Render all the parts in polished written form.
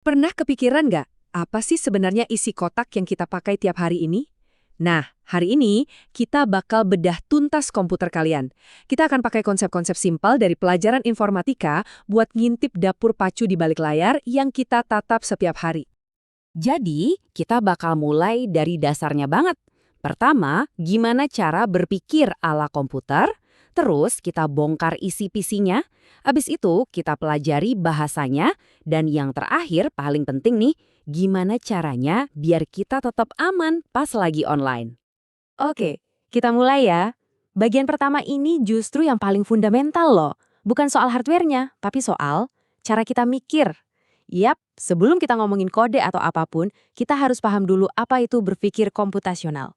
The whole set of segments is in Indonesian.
Pernah kepikiran nggak, apa sih sebenarnya isi kotak yang kita pakai tiap hari ini? Nah, hari ini kita bakal bedah tuntas komputer kalian. Kita akan pakai konsep-konsep simpel dari pelajaran informatika buat ngintip dapur pacu di balik layar yang kita tatap setiap hari. Jadi, kita bakal mulai dari dasarnya banget. Pertama, gimana cara berpikir ala komputer, terus kita bongkar isi PC-nya, habis itu kita pelajari bahasanya, dan yang terakhir paling penting nih, gimana caranya biar kita tetap aman pas lagi online. Oke, kita mulai ya. Bagian pertama ini justru yang paling fundamental loh. Bukan soal hardware-nya, tapi soal cara kita mikir. Yap, sebelum kita ngomongin kode atau apapun, kita harus paham dulu apa itu berpikir komputasional.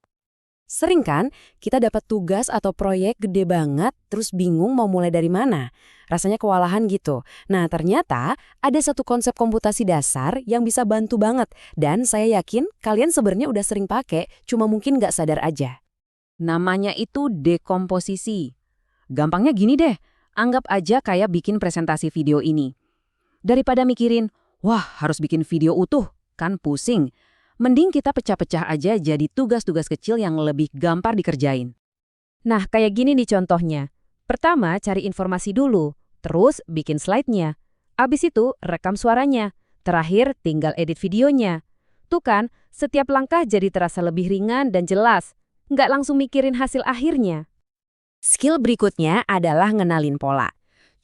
Sering kan kita dapat tugas atau proyek gede banget terus bingung mau mulai dari mana. Rasanya kewalahan gitu. Nah ternyata ada satu konsep komputasi dasar yang bisa bantu banget. Dan saya yakin kalian sebenarnya udah sering pakai, cuma mungkin nggak sadar aja. Namanya itu dekomposisi. Gampangnya gini deh, anggap aja kayak bikin presentasi video ini. Daripada mikirin, wah harus bikin video utuh, kan pusing. Mending kita pecah-pecah aja jadi tugas-tugas kecil yang lebih gampang dikerjain. Nah, kayak gini nih contohnya. Pertama, cari informasi dulu, terus bikin slide-nya. Abis itu, rekam suaranya. Terakhir, tinggal edit videonya. Tuh kan, setiap langkah jadi terasa lebih ringan dan jelas. Nggak langsung mikirin hasil akhirnya. Skill berikutnya adalah ngenalin pola.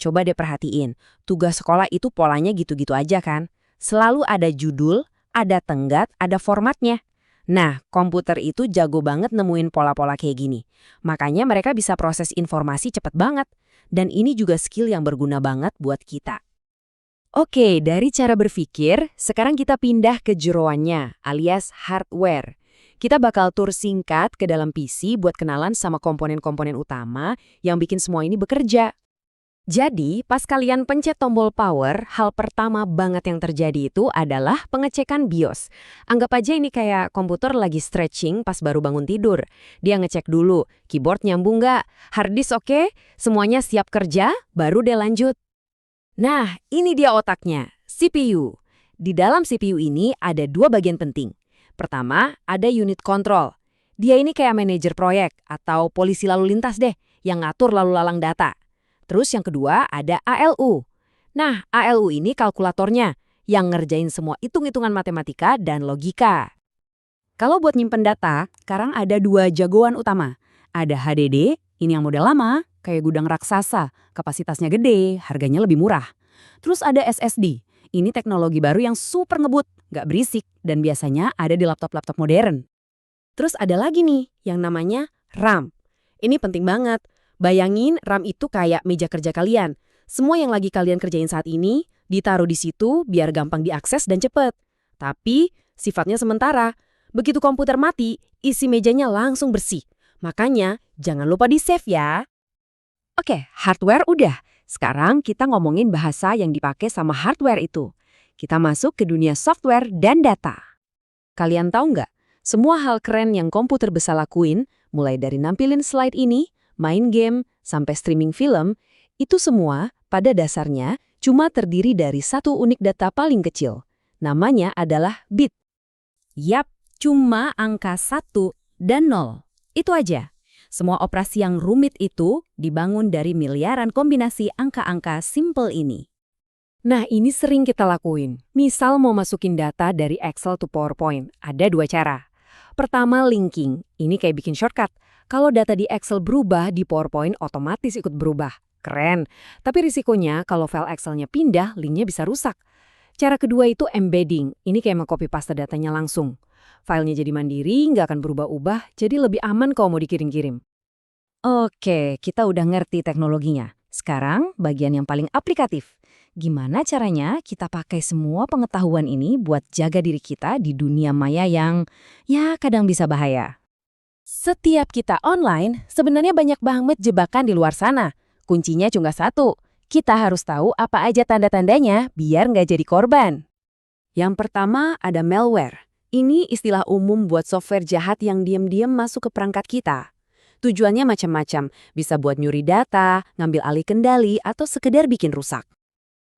Coba deh perhatiin, tugas sekolah itu polanya gitu-gitu aja kan? Selalu ada judul, ada tenggat, ada formatnya. Nah, komputer itu jago banget nemuin pola-pola kayak gini. Makanya mereka bisa proses informasi cepet banget. Dan ini juga skill yang berguna banget buat kita. Oke, dari cara berpikir, sekarang kita pindah ke jeroannya, alias hardware. Kita bakal tur singkat ke dalam PC buat kenalan sama komponen-komponen utama yang bikin semua ini bekerja. Jadi, pas kalian pencet tombol power, hal pertama banget yang terjadi itu adalah pengecekan BIOS. Anggap aja ini kayak komputer lagi stretching pas baru bangun tidur. Dia ngecek dulu, keyboard nyambung nggak, hard disk oke, semuanya siap kerja, baru dia lanjut. Nah, ini dia otaknya, CPU. Di dalam CPU ini ada dua bagian penting. Pertama, ada unit kontrol. Dia ini kayak manajer proyek atau polisi lalu lintas deh, yang ngatur lalu lalang data. Terus yang kedua ada ALU. Nah, ALU ini kalkulatornya yang ngerjain semua hitung-hitungan matematika dan logika. Kalau buat nyimpen data, sekarang ada dua jagoan utama. Ada HDD, ini yang model lama, kayak gudang raksasa, kapasitasnya gede, harganya lebih murah. Terus ada SSD, ini teknologi baru yang super ngebut, nggak berisik, dan biasanya ada di laptop-laptop modern. Terus ada lagi nih, yang namanya RAM. Ini penting banget. Bayangin RAM itu kayak meja kerja kalian. Semua yang lagi kalian kerjain saat ini ditaruh di situ biar gampang diakses dan cepet. Tapi sifatnya sementara. Begitu komputer mati, isi mejanya langsung bersih. Makanya jangan lupa di-save ya. Oke, hardware udah. Sekarang kita ngomongin bahasa yang dipakai sama hardware itu. Kita masuk ke dunia software dan data. Kalian tahu nggak? Semua hal keren yang komputer bisa lakuin, mulai dari nampilin slide ini, main game, sampai streaming film, itu semua pada dasarnya cuma terdiri dari satu unit data paling kecil. Namanya adalah bit. Yap, cuma angka 1 dan 0. Itu aja. Semua operasi yang rumit itu dibangun dari miliaran kombinasi angka-angka simple ini. Nah, ini sering kita lakuin. Misal mau masukin data dari Excel to PowerPoint, ada dua cara. Pertama, linking. Ini kayak bikin shortcut. Kalau data di Excel berubah, di PowerPoint otomatis ikut berubah. Keren. Tapi risikonya kalau file Excel-nya pindah, linknya bisa rusak. Cara kedua itu embedding. Ini kayak meng-copy paste datanya langsung. Filenya jadi mandiri, nggak akan berubah-ubah, jadi lebih aman kalau mau dikirim-kirim. Oke, kita udah ngerti teknologinya. Sekarang bagian yang paling aplikatif. Gimana caranya kita pakai semua pengetahuan ini buat jaga diri kita di dunia maya yang ya kadang bisa bahaya. Setiap kita online, sebenarnya banyak banget jebakan di luar sana. Kuncinya cuma satu, kita harus tahu apa aja tanda-tandanya biar nggak jadi korban. Yang pertama ada malware. Ini istilah umum buat software jahat yang diam-diam masuk ke perangkat kita. Tujuannya macam-macam, bisa buat nyuri data, ngambil alih kendali, atau sekedar bikin rusak.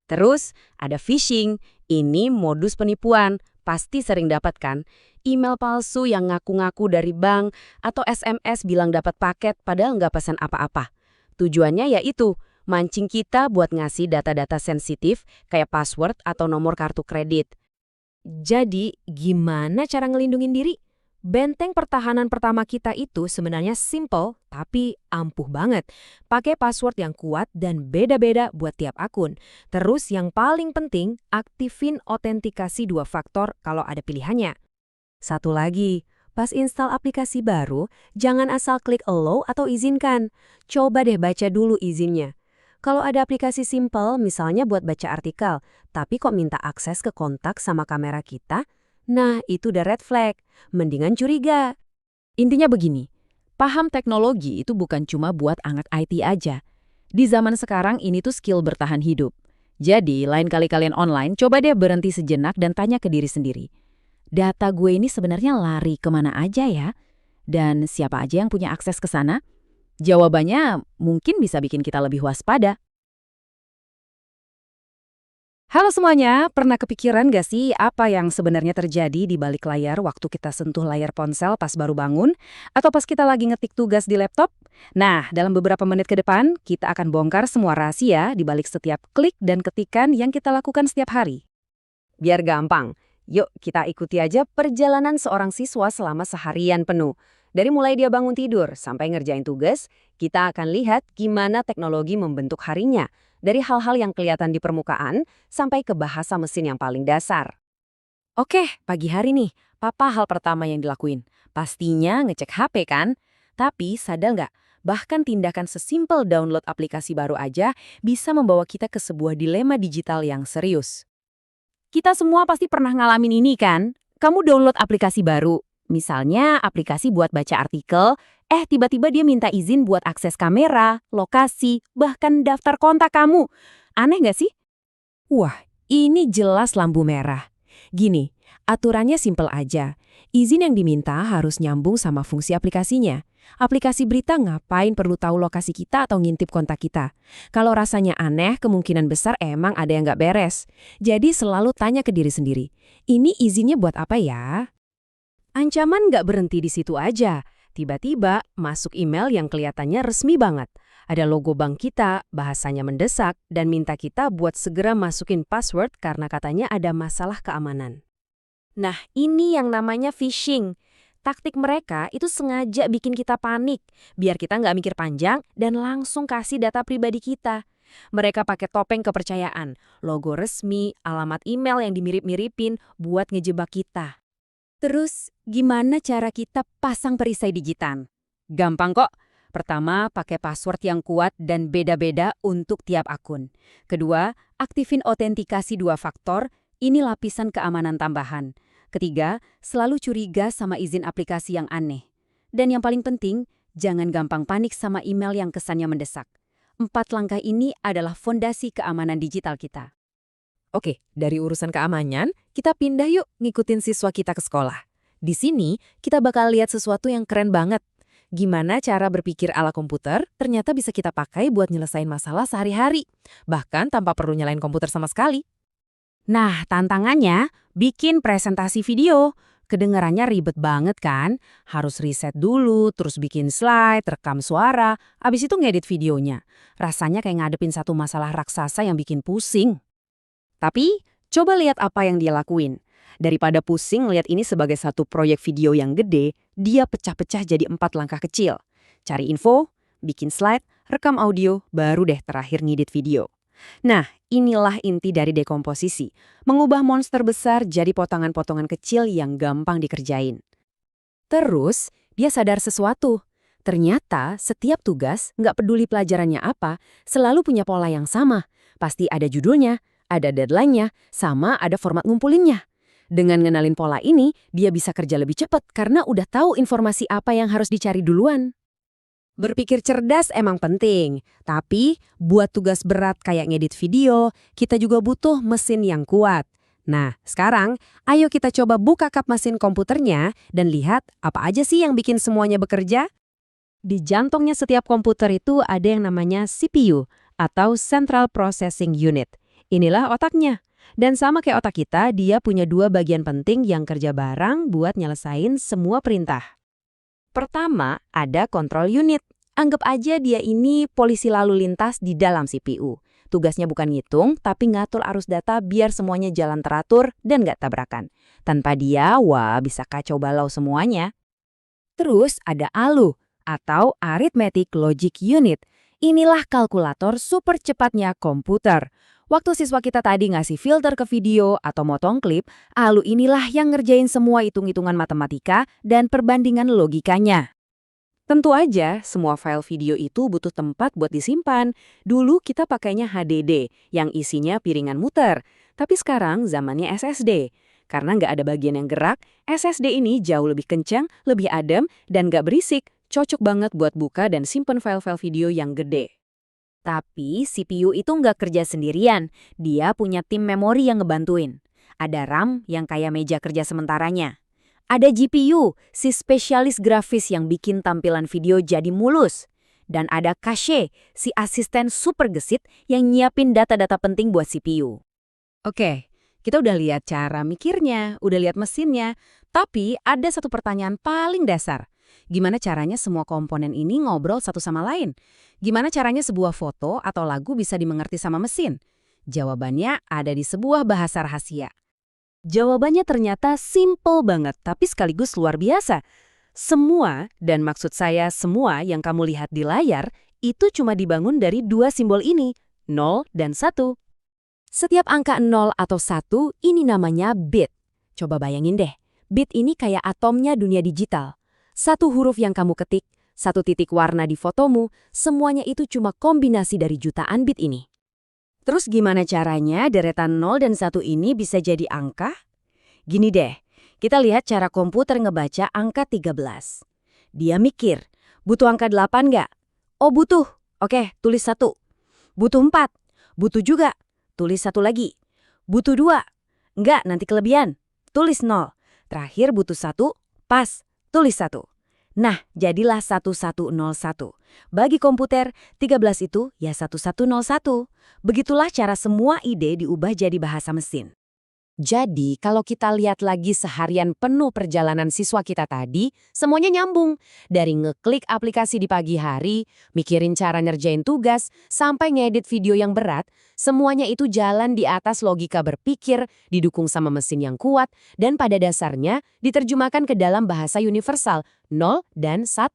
Terus ada phishing, Ini modus penipuan, pasti sering dapat kan? Email palsu yang ngaku-ngaku dari bank atau SMS bilang dapat paket padahal nggak pesan apa-apa. Tujuannya yaitu mancing kita buat ngasih data-data sensitif kayak password atau nomor kartu kredit. Jadi, gimana cara ngelindungin diri? Benteng pertahanan pertama kita itu sebenarnya simple tapi ampuh banget. Pakai password yang kuat dan beda-beda buat tiap akun. Terus yang paling penting, aktifin autentikasi 2 faktor kalau ada pilihannya. Satu lagi, pas install aplikasi baru, jangan asal klik allow atau izinkan. Coba deh baca dulu izinnya. Kalau ada aplikasi simple, misalnya buat baca artikel, tapi kok minta akses ke kontak sama kamera kita, nah itu udah red flag. Mendingan curiga. Intinya begini, paham teknologi itu bukan cuma buat anak IT aja. Di zaman sekarang ini tuh skill bertahan hidup. Jadi, lain kali kalian online, coba deh berhenti sejenak dan tanya ke diri sendiri. Data gue ini sebenarnya lari kemana aja ya? Dan siapa aja yang punya akses ke sana? Jawabannya mungkin bisa bikin kita lebih waspada. Halo semuanya, pernah kepikiran gak sih apa yang sebenarnya terjadi di balik layar waktu kita sentuh layar ponsel pas baru bangun? Atau pas kita lagi ngetik tugas di laptop? Nah, dalam beberapa menit ke depan, kita akan bongkar semua rahasia di balik setiap klik dan ketikan yang kita lakukan setiap hari. Biar gampang, yuk kita ikuti aja perjalanan seorang siswa selama seharian penuh. Dari mulai dia bangun tidur sampai ngerjain tugas, kita akan lihat gimana teknologi membentuk harinya. Dari hal-hal yang kelihatan di permukaan sampai ke bahasa mesin yang paling dasar. Oke, pagi hari nih, Papa hal pertama yang dilakuin. Pastinya ngecek HP kan? Tapi sadar nggak, bahkan tindakan sesimpel download aplikasi baru aja bisa membawa kita ke sebuah dilema digital yang serius. Kita semua pasti pernah ngalamin ini kan? Kamu download aplikasi baru, misalnya aplikasi buat baca artikel, tiba-tiba dia minta izin buat akses kamera, lokasi, bahkan daftar kontak kamu. Aneh nggak sih? Wah, ini jelas lampu merah. Gini, aturannya simpel aja. Izin yang diminta harus nyambung sama fungsi aplikasinya. Aplikasi berita ngapain perlu tahu lokasi kita atau ngintip kontak kita? Kalau rasanya aneh, kemungkinan besar emang ada yang nggak beres. Jadi selalu tanya ke diri sendiri, ini izinnya buat apa ya? Ancaman nggak berhenti di situ aja. Tiba-tiba masuk email yang kelihatannya resmi banget. Ada logo bank kita, bahasanya mendesak, dan minta kita buat segera masukin password karena katanya ada masalah keamanan. Nah, ini yang namanya phishing. Taktik mereka itu sengaja bikin kita panik, biar kita nggak mikir panjang dan langsung kasih data pribadi kita. Mereka pakai topeng kepercayaan, logo resmi, alamat email yang dimirip-miripin buat ngejebak kita. Terus, gimana cara kita pasang perisai digital? Gampang kok. Pertama, pakai password yang kuat dan beda-beda untuk tiap akun. Kedua, aktifin autentikasi 2 faktor, ini lapisan keamanan tambahan. Ketiga, selalu curiga sama izin aplikasi yang aneh. Dan yang paling penting, jangan gampang panik sama email yang kesannya mendesak. 4 langkah ini adalah fondasi keamanan digital kita. Oke, dari urusan keamanan, kita pindah yuk ngikutin siswa kita ke sekolah. Di sini, kita bakal lihat sesuatu yang keren banget. Gimana cara berpikir ala komputer ternyata bisa kita pakai buat nyelesain masalah sehari-hari. Bahkan tanpa perlu nyalain komputer sama sekali. Nah, tantangannya, bikin presentasi video. Kedengarannya ribet banget kan? Harus riset dulu, terus bikin slide, rekam suara, abis itu ngedit videonya. Rasanya kayak ngadepin satu masalah raksasa yang bikin pusing. Tapi, coba lihat apa yang dia lakuin. Daripada pusing lihat ini sebagai satu proyek video yang gede, dia pecah-pecah jadi 4 langkah kecil. Cari info, bikin slide, rekam audio, baru deh terakhir ngedit video. Nah, inilah inti dari dekomposisi. Mengubah monster besar jadi potongan-potongan kecil yang gampang dikerjain. Terus, dia sadar sesuatu. Ternyata, setiap tugas, nggak peduli pelajarannya apa, selalu punya pola yang sama. Pasti ada judulnya, ada deadline-nya, sama ada format ngumpulinnya. Dengan ngenalin pola ini, dia bisa kerja lebih cepat karena udah tahu informasi apa yang harus dicari duluan. Berpikir cerdas emang penting, tapi buat tugas berat kayak ngedit video, kita juga butuh mesin yang kuat. Nah, sekarang ayo kita coba buka kap mesin komputernya dan lihat apa aja sih yang bikin semuanya bekerja. Di jantungnya setiap komputer itu ada yang namanya CPU atau Central Processing Unit. Inilah otaknya. Dan sama kayak otak kita, dia punya dua bagian penting yang kerja bareng buat nyelesain semua perintah. Pertama, ada control unit. Anggap aja dia ini polisi lalu lintas di dalam CPU. Tugasnya bukan ngitung, tapi ngatur arus data biar semuanya jalan teratur dan nggak tabrakan. Tanpa dia, wah bisa kacau balau semuanya. Terus ada ALU, atau Arithmetic Logic Unit. Inilah kalkulator super cepatnya komputer. Waktu siswa kita tadi ngasih filter ke video atau motong klip, ALU inilah yang ngerjain semua hitung-hitungan matematika dan perbandingan logikanya. Tentu aja, semua file video itu butuh tempat buat disimpan. Dulu kita pakainya HDD, yang isinya piringan muter. Tapi sekarang zamannya SSD. Karena nggak ada bagian yang gerak, SSD ini jauh lebih kencang, lebih adem, dan nggak berisik. Cocok banget buat buka dan simpen file-file video yang gede. Tapi CPU itu nggak kerja sendirian, dia punya tim memori yang ngebantuin. Ada RAM yang kayak meja kerja sementaranya. Ada GPU, si spesialis grafis yang bikin tampilan video jadi mulus. Dan ada cache, si asisten super gesit yang nyiapin data-data penting buat CPU. Oke, kita udah lihat cara mikirnya, udah lihat mesinnya. Tapi ada satu pertanyaan paling dasar. Gimana caranya semua komponen ini ngobrol satu sama lain? Gimana caranya sebuah foto atau lagu bisa dimengerti sama mesin? Jawabannya ada di sebuah bahasa rahasia. Jawabannya ternyata simple banget, tapi sekaligus luar biasa. Semua, dan maksud saya semua yang kamu lihat di layar, itu cuma dibangun dari dua simbol ini, 0 dan 1. Setiap angka 0 atau 1 ini namanya bit. Coba bayangin deh, bit ini kayak atomnya dunia digital. Satu huruf yang kamu ketik, satu titik warna di fotomu, semuanya itu cuma kombinasi dari jutaan bit ini. Terus gimana caranya deretan 0 dan 1 ini bisa jadi angka? Gini deh, kita lihat cara komputer ngebaca angka 13. Dia mikir, butuh angka 8 nggak? Oh butuh, oke tulis 1. Butuh 4, butuh juga, tulis 1 lagi. Butuh 2, nggak nanti kelebihan, tulis 0. Terakhir butuh 1, pas, tulis 1. Nah, jadilah 1101. Bagi komputer, 13 itu ya 1101. Begitulah cara semua ide diubah jadi bahasa mesin. Jadi, kalau kita lihat lagi seharian penuh perjalanan siswa kita tadi, semuanya nyambung. Dari ngeklik aplikasi di pagi hari, mikirin cara ngerjain tugas, sampai ngedit video yang berat, semuanya itu jalan di atas logika berpikir, didukung sama mesin yang kuat, dan pada dasarnya diterjemahkan ke dalam bahasa universal, 0 dan 1.